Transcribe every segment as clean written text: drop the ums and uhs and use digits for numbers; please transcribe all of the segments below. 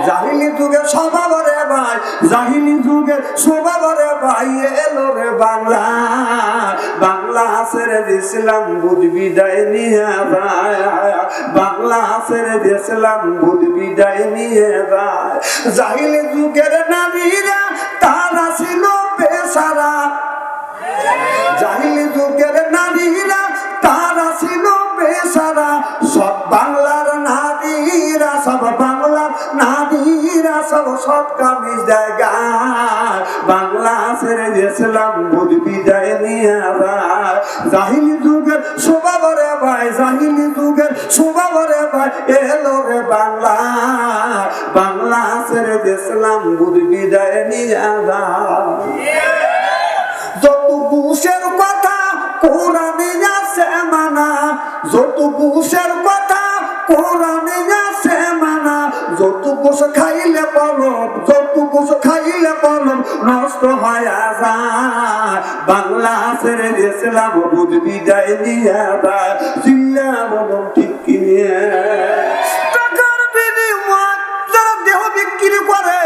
জাহিলি যুগে স্বভাব রে ভাই, জাহিলি যুগে স্বভাব রে ভাই, এলো রে বাংলা, বাংলা ছেড়ে দিয়েছিলাম বুঝ বিদায় নিয়ে যায়, বাংলা ছেড়ে দিয়েছিলাম বুঝ বিদায় নিয়ে যায়। জাহিলি যুগের নারীরা তারা ছিল বেচারা, জাহিলি যুগের নারীরা তারা ছিল বেচারা, সব বাংলার নারীরা, সব বাংলার নারীরা সব সব কামি জায়গা, বাংলা ছেড়ে দিয়েছিলাম বুঝ বিদায় নিয়ে যায়। জাহিলি যুগের স্বভাব রে ভাই, জাহিলি যুগের স্বভাব রে ভাই, এলো রে বাংলা, বাংলা ছেড়ে দিয়েছিলাম বুঝ বিদায় নিয়ে যায়। যত ঘুষের কথা কোরআনে আছে মানা, যত ঘুষের কথা কোরআনে আছে মানা, যত ঘুষ খাইলে কলম, যত ঘুষ খাইলে কলম নষ্ট হয়ে যায়, বাংলা ছেড়ে দিয়েছিলাম বুঝ বিদায় নিয়ে যায়। চিল্লা বলুন ঠিক কি নিয়ে? টাকার বিনিময়ে যারা দেহ বিক্রি করে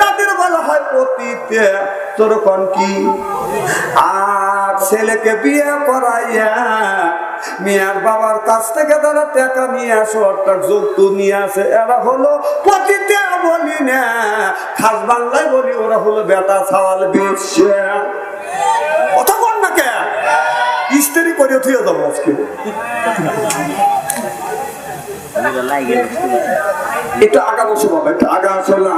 তাদের বলা হয় পতিতে, তোর কোন কি? আর ছেলেকে বিয়ে করাইয়া মেয়ের বাবার কাছ থেকে তারা টাকা নিয়ে আসে, অর্থাৎ যৌতুক নিয়ে আসে, এরা হলো পতিতে বলি না, খাস বাংলায় বলি ওরা হলো বেটা ছাওয়াল বেশে। কথা বল না কে স্ত্রী করে থুয়ে যাবো আজকে। এটা আগা বসে বাবা, এটা আগা আসলে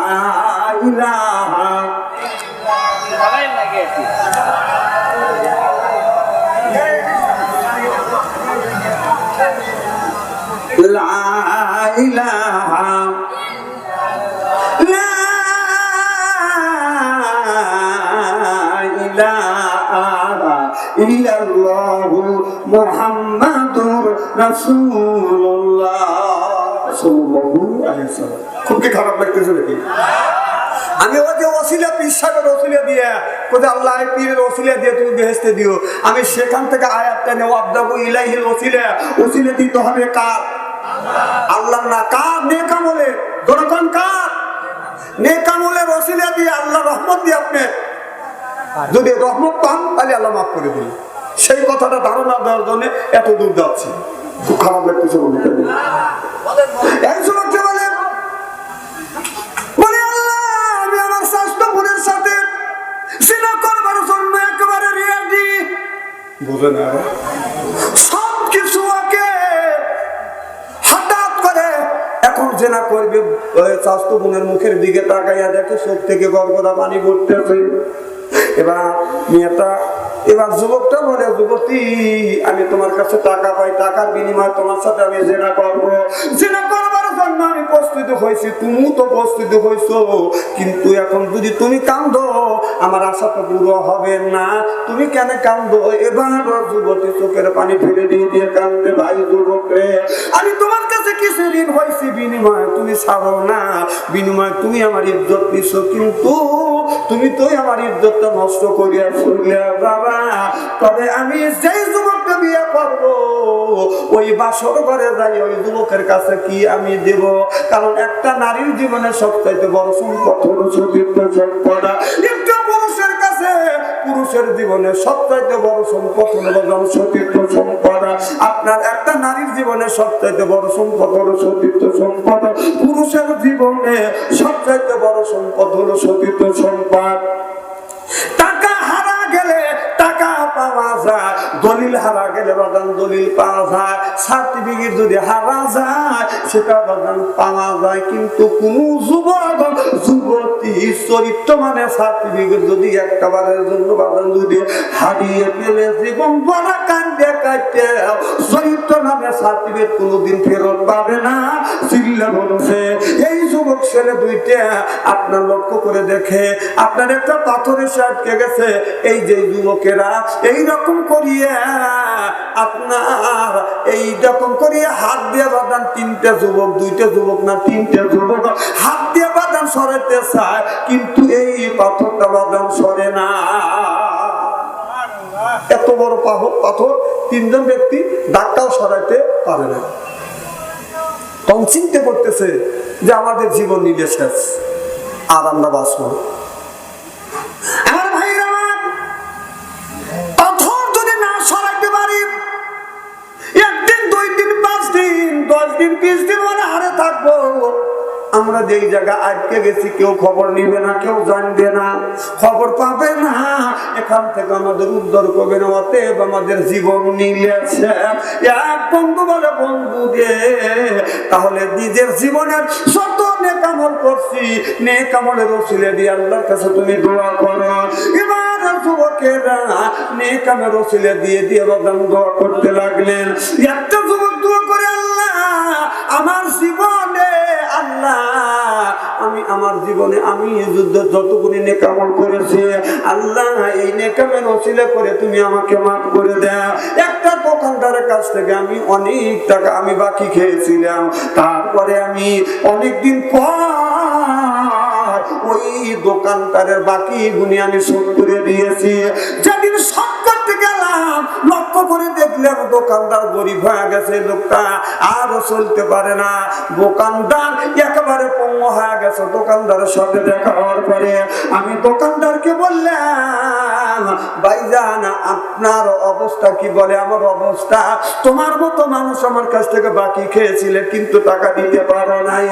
মুহাম্মাদুর রাসূলুল্লাহ সাল্লাল্লাহু আলাইহি ওয়াসাল্লাম। খুব কি খারাপ লাগতেছে নাকি? আমি ওই যে ওসিলা পিসাবের ওসিলা দিয়ে কোথায় আল্লাহ পীরের ওসিলা দিয়ে তুমি বেহেশতে দিও, আমি সেখান থেকে আয়াতটা নেব, আবদাবু ইলাইহিল ওসিলা, ওসিলা দিতে হবে কার? আল্লাহ না, কার? নেক আমলে, যখন কার নেক আমলের ওসিলা দিয়ে আল্লাহ রহমত দিয়ে আপনি যদি রহমত পান তাহলে আল্লাহ মাফ করে দিন। সেই কথাটা ধারণা দেওয়ার জন্য এত দূর যাচ্ছি। খুব খারাপ লাগতেছে বলতে। একজন বলে আমি আমার স্বাস্থ্য বোনের সাথে সিনা করবার জন্য একেবারে রেডি, বুঝে না সব কিছু ওকে হঠাৎ করে এখন জেনা করবে, স্বাস্থ্য বোনের মুখের দিকে তাকাইয়া দেখে চোখ থেকে গড়গড়া পানি পড়তেছে। এবার মেয়েটা, এবার যুবকটা বলে, যুবতী আমি তোমার কাছে টাকা পাই, টাকার বিনিময়ে তোমার সাথে আমি জেনা করবো, জেনা করবার জন্য আমি প্রস্তুত হয়েছি, তুমি তো প্রস্তুত হয়েছো, কিন্তু এখন যদি তুমি কান্দো আমার আশা তো পুরো হবে না, তুমি কেন কান্দো? এবার যুবতী চোখের পানি ফেলে দিয়ে দিয়ে কান্দে, ভাই যুবক রে আমি তোমার কাছে কিছু ঋণ হয়েছি, বিনিময়ে তুমি ছাড়ো না, বিনিময়ে তুমি আমার ইজ্জত নিছো, কিন্তু তুমি তো আমার ইজ্জতটা নষ্ট করিয়া শুনলে বাবা। তবে আমি যেই যুবককে বিয়ে করবো ওই বাসর ঘরে যাই ওই যুবকের কাছে কি আমি দেব? কারণ একটা নারীর জীবনে সবচাইতে বড় সম্পদ হলো সতীত্ব সম্পদ। একটা পুরুষের কাছে পুরুষের জীবনে সবচাইতে বড় সম্পদ হলো সতীত্ব সম্পদ। আপনার একটা নারীর জীবনে সবচাইতে বড় সম্পদ হলো সতীত্ব সম্পদ। পুরুষের জীবনে সবচাইতে বড় সম্পদ হলো সতীত্ব সম্পদ। টাকা হারা গেলে টাকা পাওয়া যায়, দলিল হারা গেলে বাদান দলিল পাওয়া যায়, সার্টিফিকেট যদি হারা যায় সেটা বাদান পাওয়া যায়, কিন্তু কোন যুবক যুবতী চরিত্র মানে সার্টিফিকেট যদি একটা বারের জন্য বাদান যদি হারিয়ে ফেলে জীবন বড় কান্দে কাটে, চরিত্র নামে সার্টিফিকেট কোনোদিন ফেরত পাবে না। চিল্লা বলছে এই যুবক ছেলে দুইটা আপনার লক্ষ্য করে দেখে আপনার একটা পাথরের আটকে গেছে, এই যে যুবকেরা এইরকম করিয়া আপনার এইরকম করিয়া হাত দিয়ে বাদান, তিনটা যুবক, দুইটা যুবক না তিনটা যুবক হাত দিয়ে বাদান সরাইতে চায়, কিন্তু এই পাথরটা বাদান সরে না। এত বড় পাথর তিনজন ব্যক্তি ডাক্তার সরাইতে পারে না। তখন চিন্তা করতেছে যে আমাদের জীবন নিলে শেষ, আর আমরা বাঁচবো। আমার ভাইরা, পাথর যদি না সরাইতে পারি, একদিন 2 দিন 5 দিন 10 দিন 20 দিন মানে হারে থাকবো। আমরা যেই জায়গা আটকে গেছি কেউ খবর নিবে না, কেউ জানবে না, খবর পাবে না, এখান থেকে আমাদের উদ্ধার করবে না। অতএব আমাদের জীবন নিয়েছে। এক বন্ধু বলে, বন্ধু রে, তাহলে নিজের জীবনের শত নেক আমল করছি, নেক আমলের ওসিলা দিয়ে আল্লাহর কাছে তুমি দোয়া করো। এবার যুবকেরা নেক আমলের ওসিলা দিয়ে দিয়ে বাদাম দোয়া করতে লাগলেন। একটা যুবক দোয়া করে, আল্লাহ আমার জীবনে, আল্লাহ আমি আমার জীবনে আমি যুদ্ধ যতগুলি নেক আমল করেছি, আল্লাহ এই নেক আমল ওসিলা করে তুমি আমাকে মাফ করে দাও। একটা দোকানদারের কাছ থেকে আমি অনেক টাকা আমি বাকি খেয়েছিলাম, তারপরে আমি অনেকদিন পর ওই দোকানদারের বাকি গুনি আমি শোধ করে দিয়েছি। যেদিন শোধ করতে গেলাম, লক্ষ্য করে দেখলাম দোকানদার গরিব হয়ে গেছে, লোকটা আরো চলতে পারে না, দোকানদার একেবারে পঙ্গু হয়ে গেছে। দোকানদারের সাথে দেখা হওয়ার পরে আমি দোকানদারকে বললাম, ভাইজান আপনার অবস্থা কি? বলে, আমার অবস্থা তোমার মতো মানুষ আমার কাছ থেকে বাকি খেয়েছিলে কিন্তু টাকা দিতে পারো নাই,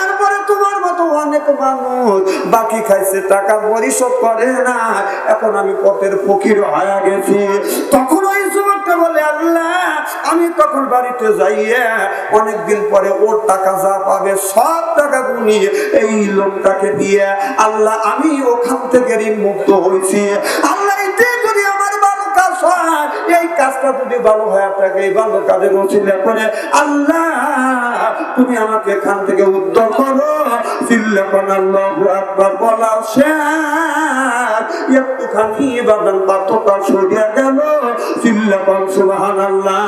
এরপরে তোমার মতো অনেক মানুষ বাকি খাইছে, টাকা পরিশোধ করে না, এখন আমি পথের ফকির হয়ে গেছি। তখন ওই যুবকটা বলে, আল্লাহ আমি তখন বাড়িতে যাইয়ে অনেকদিন পরে ওর টাকা যা পাবে সব টাকা গুনিয়ে এই লোকটাকে দিয়ে, আল্লাহ আমি ওখান থেকে ঋণ মুক্ত হয়েছি। আল্লাহ যদি আমার ভালো কাজ হয়, এই কাজটা যদি ভালো হয়ে থাকে, এই ভালো কাজের ওসিলা করে আল্লাহ তুমি আমাকে এখান থেকে উদ্ধার করো। চিল্লাপান আল্লাহু আকবার বলা শেষ, একটুখানি বাদাম পাথরটা সরিয়ে গেল। চিল্লাপান সুবহানাল্লাহ,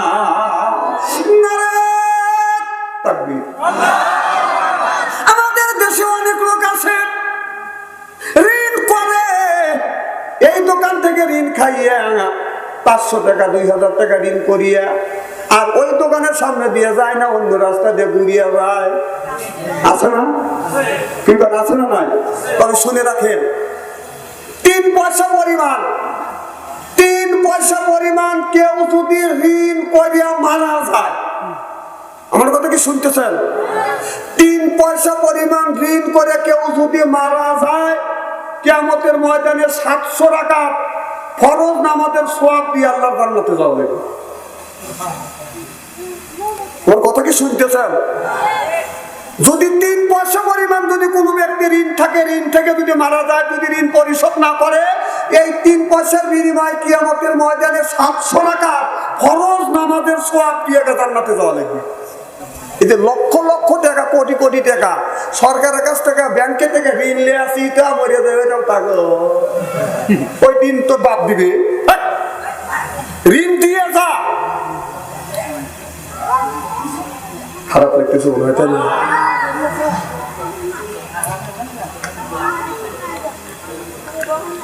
নারায়ে তাকবীর। আমাদের দেশে অনেক লোক আছে ঋণ করে, এই দোকান থেকে ঋণ খাইয়া 500 টাকা 2000 টাকা ঋণ করিয়া আর ওই দোকানের সামনে দিয়ে যায় না, অন্য রাস্তা দিয়ে ঘুরিয়া যায়। আছে না? কিন্তু আছে না? নাই? তবে শুনে রাখেন, 3 পয়সা পরিমাণ, 3 পয়সা পরিমাণ কেউ যদি ঋণ করিয়া মারা যায়, আমার কথা কি শুনতেছেন? 3 পয়সা পরিমাণ ঋণ করে কেউ যদি মারা যায়, কিয়ামতের ময়দানে 700 রাকাত ফরজ নামাজের সওয়াব দিয়ে আল্লাহর জান্নাতে যাবে। ওর কথা কি শুনতেছেন? যদি 3 পয়সা পরিমাণ যদি কোনো ব্যক্তি ঋণ থাকে, ঋণ থেকে যদি মারা যায়, যদি ঋণ পরিশোধ না করে, এই 3 পয়সার বিনিময়ে কিয়ামতের ময়দানে 700 রাকাত ফরজ নামাজের সওয়াব দিয়ে জান্নাতে যাওয়া লাগবে। এতে লক্ষ লক্ষ টাকা, কোটি কোটি টাকা সরকারের কাছ থেকে, ব্যাংকে থেকে ঋণ নিয়ে আসি, তা মরে যাবে, থাকো ওই দিন তো বাদ দিবে, ঋণ দিয়ে যা। খারাপ লাগতেছে মনে হয়, তাই না?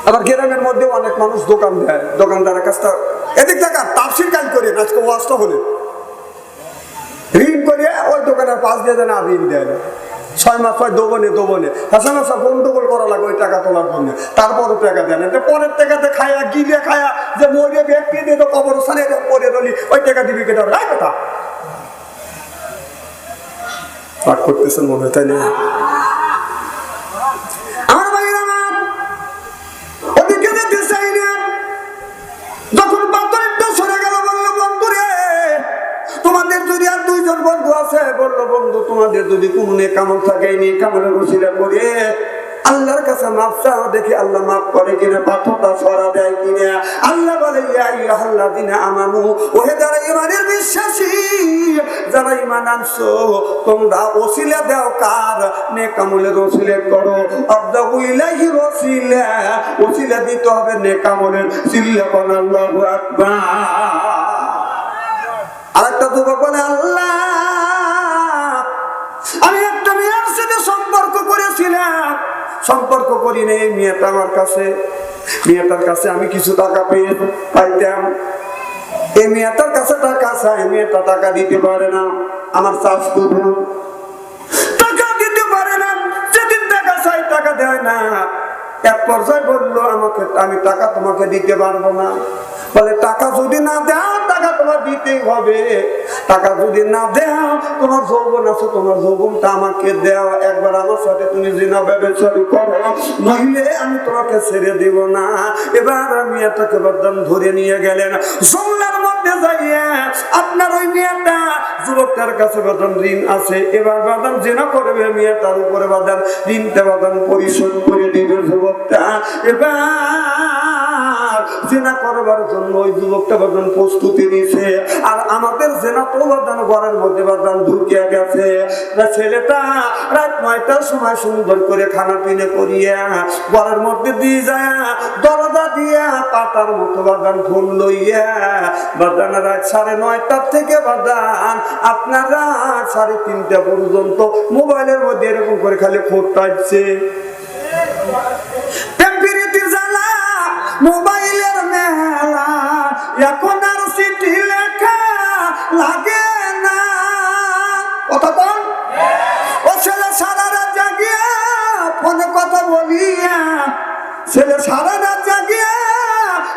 আবার গ্রামের মধ্যে অনেক মানুষ দোকান দেয়, দোকানদারের কাছটা এদিক টাকা তাফসির কাজ করে আজকে ওয়াজটা হলে ঋণ করিয়া ওই দোকানের পাশ দিয়ে দেয় না, ঋণ দেয় না। 6 মাস পর দোবনে হাসানাসা গন্ডগোল করা লাগে ওই টাকা তোলার জন্য, তারপরও টাকা দেয় না। পরের টাকাতে খায়া গিলে খায়া যে মরে ব্যক্তি দিয়ে তো কবরস্থানে পরে রলি, ওই টাকা দিবি কেটে কথা পাঠ করতেছেন মনে হয়, তাই না? আমার ভাইয়েরা আমার ওদিকে যেতে চাই না। যখন পাথরটা সরে গেল, বললো, বন্ধু রে, তোমাদের যদি আর 2 জন বন্ধু আছে, বললো, বন্ধু তোমাদের যদি কোনো নেক আমল থাকে, নেক আমলের ওসিলা করে আল্লাহর কাছে মাফ চাও, দেখি আল্লাহ মাফ করে কিনা, পাথরটা সরা দেয় কিনা। আল্লাহ বলে, ইয়া আইয়ুহাল্লাযিনা আমানু, ওহে যারা ঈমানের বিশ্বাসী, যারা ঈমান আনছো, তোমরা ওসিলা দাও, কার? নেক আমলের ওসিলা করো। আবদাউ ইলাইহি ওসিলা, ওসিলা দিতে হবে নেক আমলের। চিল্লাপান আল্লাহু আকবার। আরেকটা যুবক বলে, আল্লাহ আমি একটা মেয়ের সাথে সম্পর্ক করেছিলাম, সম্পর্ক করি নেই, মেয়েটা আমার কাছে, মেয়েটার কাছে আমি কিছু টাকা পাইতাম, এই মেয়েটার কাছে টাকা চাই, মেয়েটা টাকা দিতে পারে না, আমার চাষ করবো, টাকা দিতে দেয় না। এক পর্যায়ে বললো আমাকে, আমি টাকা তোমাকে দিতে পারবো না। বলে টাকা যদি না দাও টাকা তোমার দিতেই হবে, টাকা যদি না দাও তোমার যৌবন আছে, তোমার যৌবনটা আমাকে দাও, একবার আমার সাথে তুমি জিনা ব্যবচারী করো, নইলে আমি তোমাকে ছেড়ে দিব না। এবার মেয়েটাকে বাদাম ধরে নিয়ে গেলেন জঙ্গলের মধ্যে যাইয়া। আপনার ওই মেয়েটা যুবকটার কাছে বাদাম ঋণ আছে, এবার বাদাম জিনা করবে, মেয়েটার উপরে বাদাম ঋণটা বাদাম পরিশোধ করে দিবে যুবকটা। এবার জিনা করবার জন্য ওই যুবকটা বাদাম প্রস্তুতি নিছে, আর আমাদের জেনা তো বাদাম ঘরের মধ্যে বাদাম ঢুকিয়া গেছে। ছেলেটা রাত 9টার সময় সুন্দর করে খানা পিনে করিয়া ঘরের মধ্যে দিয়ে যায়, দরজা দিয়া পাতার মতো বাদাম ফুল লইয়া বাদান রাত 9:30 থেকে বাদান আপনার রাত 3:30 পর্যন্ত মোবাইলের মধ্যে এরকম করে খালি ফোট টাইপছে। মোবাইলের মেলা এখন আর চিঠি লেখা লাগে না। কথা বল, ও ছেলে সারা রাত জাগিয়া ফোনে কথা বলিয়া, ছেলে সারা রাত জাগিয়া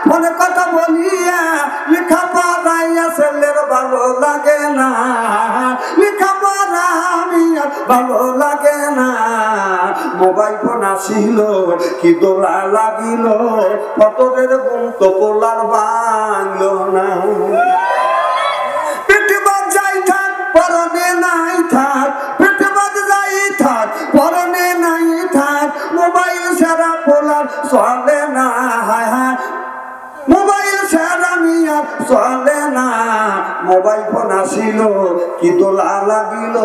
ফোনে কথা বলিয়া লেখা পড়াইয়া ছেলের ভালো লাগে না, লেখা পড়া আমি ভালো লাগে না। মোবাইল ফোন আসিল কি দোলা লাগিল, পটরের গুণ তো পোলার বাংলো না। পেটে বাদ যাই থাক পরনে নাই থাক, পেটে বাদ যাই থাক পরনে নাই থাক, মোবাইল ছাড়া পোলার চলে না। হায় হায় মোবাইল ছাড়া মিয়া চলে না। মোবাইল ফোন আসিল কি দোলা লাগিল,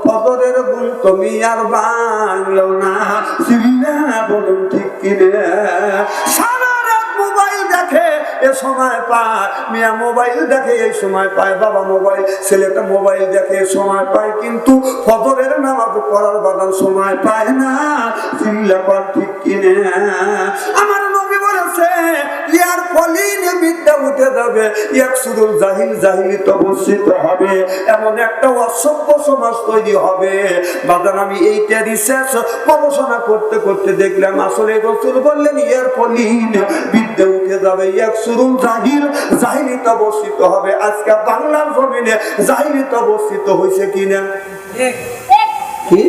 পদরের গুণ তুমি আর বাংলো না। সিরিয়া বলুন ঠিক কিনে। সারা রাত মোবাইল দেখে এ সময় পায়, মিয়া মোবাইল দেখে এই সময় পায়, বাবা মোবাইল, ছেলেটা মোবাইল দেখে সময় পায়, কিন্তু ফজরের নামাজ পড়ার বাদান সময় পায় না। সিরিয়া বল ঠিক কিনে। আমার নবী বলেছে ইয়ার কলিনে বিদ্যা উঠে যাবে, এক সুরুল জাহিল জাহিলি তবস্থিত হবে, এমন একটা অসভ্য সমাজ তৈরি হবে। বাদান আমি এইটা রিসার্চ গবেষণা করতে করতে দেখলাম আসলে রাসূল বললেন ইয়ার কলিনে বিদ্যা উঠে যাবে, এক সুরুল জাহিল জাহিলি তবস্থিত হবে। আজকে বাংলার জমিনে জাহিলি তবস্থিত হয়েছে কিনা? কি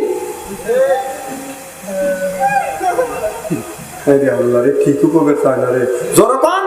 আল্লাহ রে, ঠিক করবে চায় না রে, জোরে কোন